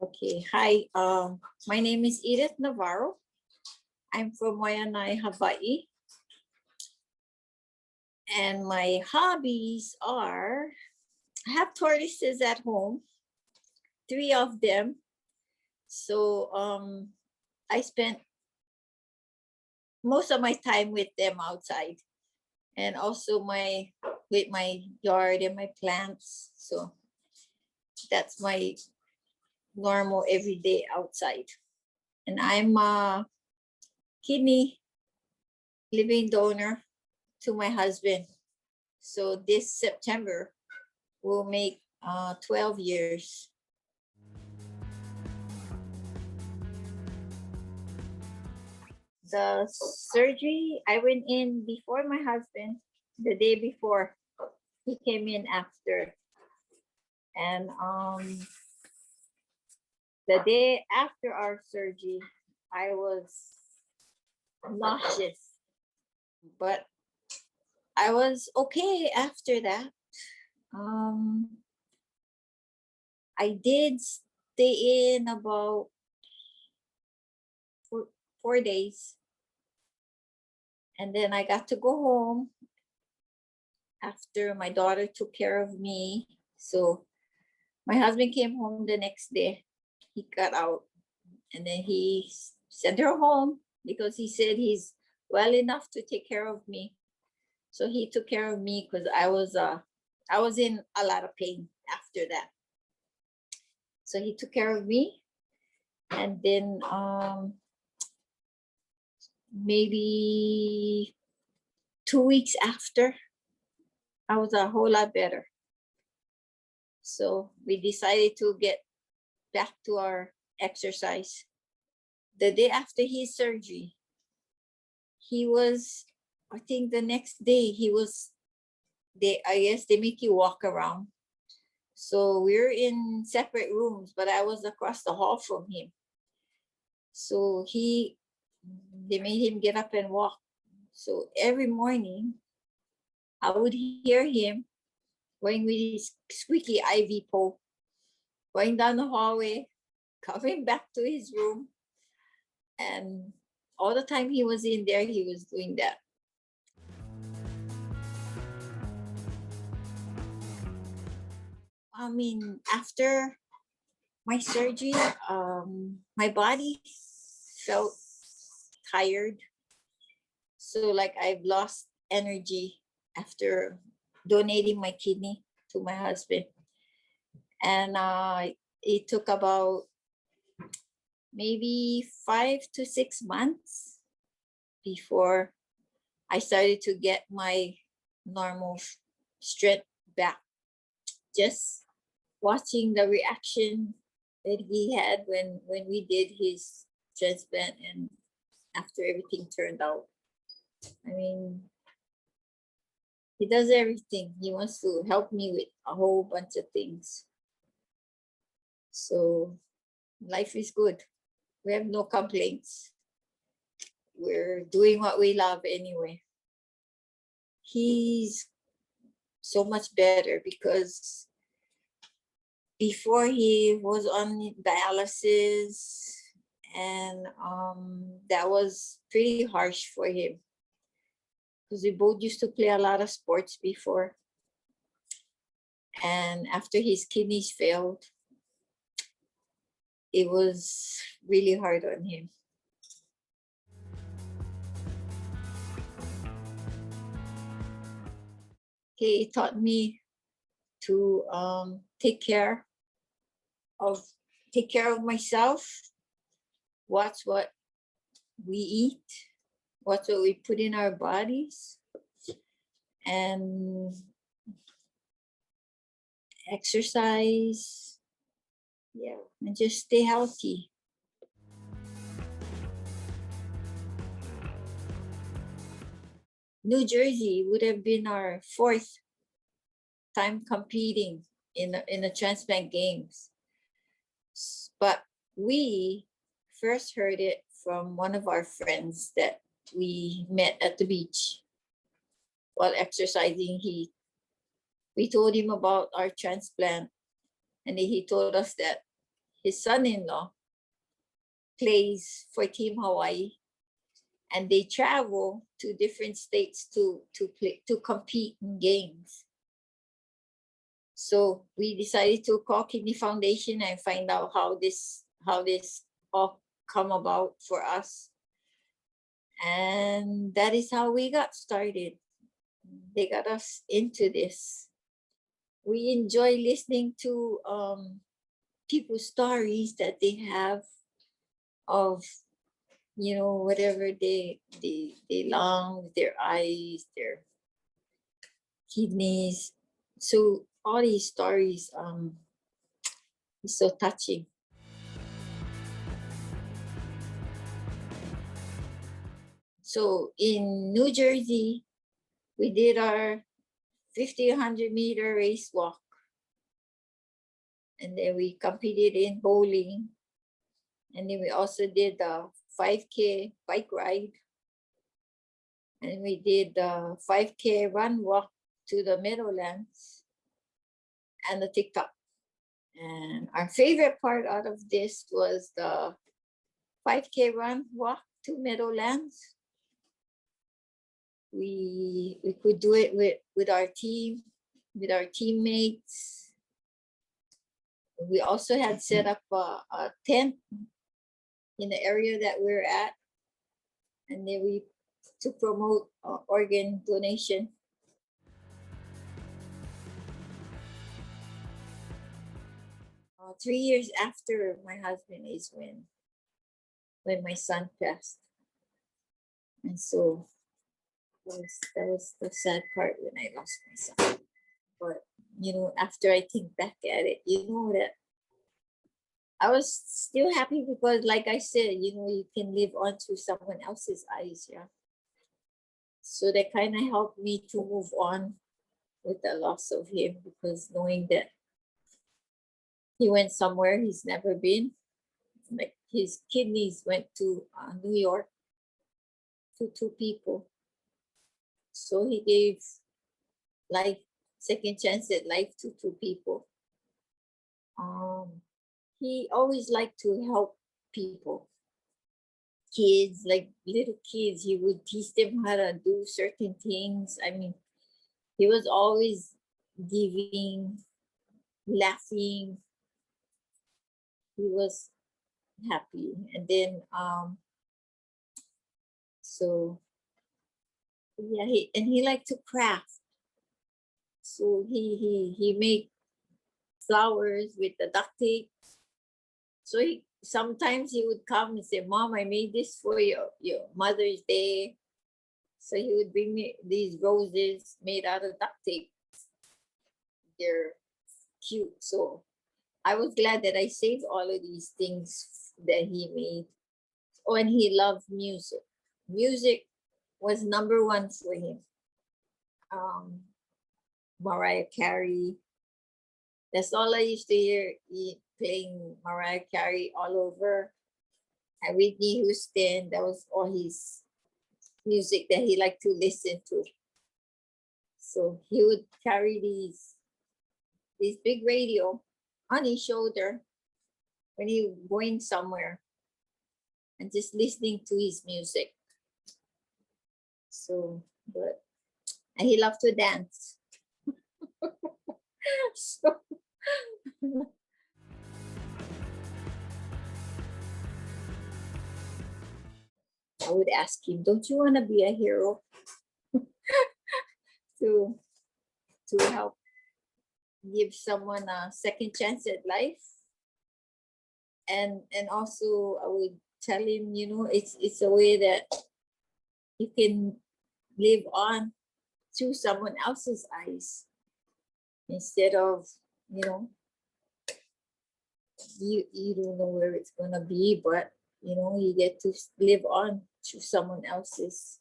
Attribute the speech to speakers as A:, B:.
A: Okay, hi. My name is Edith Navarro. I'm from Waianae, Hawaii. And my hobbies are, I have tortoises at home, 3 of them. So I spent most of my time with them outside, and also with my yard and my plants. So that's my normal everyday outside. And I'm a kidney living donor to my husband. So this September will make 12 years. The surgery, I went in before my husband, the day before. He came in after. And the day after our surgery, I was nauseous, but I was okay after that. I did stay in about 4 days, and then I got to go home after my daughter took care of me. So my husband came home the next day. He got out, and then he sent her home because he said he's well enough to take care of me. So he took care of me because I was in a lot of pain after that. So he took care of me, and then maybe 2 weeks after, I was a whole lot better. So we decided to get back to our exercise. The day after his surgery, he was, I think the next day I guess they make you walk around. So we're in separate rooms, but I was across the hall from him. So they made him get up and walk. So every morning I would hear him going with his squeaky IV pole, going down the hallway, coming back to his room. And all the time he was in there, he was doing that. I mean, after my surgery, my body felt tired. So like I've lost energy after donating my kidney to my husband. And it took about maybe 5 to 6 months before I started to get my normal strength back. Just watching the reaction that he had when we did his transplant and after everything turned out. I mean, he does everything. He wants to help me with a whole bunch of things. So life is good. We have no complaints. We're doing what we love anyway. He's so much better because before he was on dialysis, and that was pretty harsh for him because we both used to play a lot of sports before. And after his kidneys failed, it was really hard on him. He taught me to take care of myself, watch what we eat, watch what we put in our bodies, and exercise. Yeah, and just stay healthy. New Jersey would have been our 4th time competing in the Transplant Games. But we first heard it from one of our friends that we met at the beach while exercising. We told him about our transplant, and he told us that his son-in-law plays for Team Hawaii, and they travel to different states to compete in games. So we decided to call Kidney Foundation and find out how this all come about for us. And that is how we got started. They got us into this. We enjoy listening to people's stories that they have of, you know, whatever they lungs, their eyes, their kidneys. So all these stories is so touching. So in New Jersey, we did our 100-meter race walk. And then we competed in bowling. And then we also did the 5K bike ride. And we did the 5K run walk to the Meadowlands and the TikTok. And our favorite part out of this was the 5K run walk to Meadowlands. We could do it with our team, with our teammates. We also had set up a tent in the area that we're at, and then to promote organ donation. Uh, 3 years after my husband is when my son passed, and so that was the sad part when I lost my son. But you know, after I think back at it, you know that I was still happy because, like I said, you know, you can live on through someone else's eyes, yeah. So that kind of helped me to move on with the loss of him, because knowing that he went somewhere he's never been, like his kidneys went to New York to 2 people. So he gave life, second chance at life to 2 people. He always liked to help people. Kids, like little kids, he would teach them how to do certain things. I mean, he was always giving, laughing. He was happy. And then so yeah, he liked to craft. So he made flowers with the duct tape. So sometimes he would come and say, "Mom, I made this for your Mother's Day." So he would bring me these roses made out of duct tape. They're cute. So I was glad that I saved all of these things that he made. Oh, and he loved music. Music was number one for him. Mariah Carey. That's all I used to hear, playing Mariah Carey all over. And Whitney Houston, that was all his music that he liked to listen to. So he would carry this big radio on his shoulder when he was going somewhere and just listening to his music. So, and he loved to dance. So I would ask him, "Don't you want to be a hero?" to help give someone a second chance at life. And also I would tell him, you know, it's a way that you can live on through someone else's eyes, instead of, you know, you don't know where it's gonna be, but you know, you get to live on through someone else's.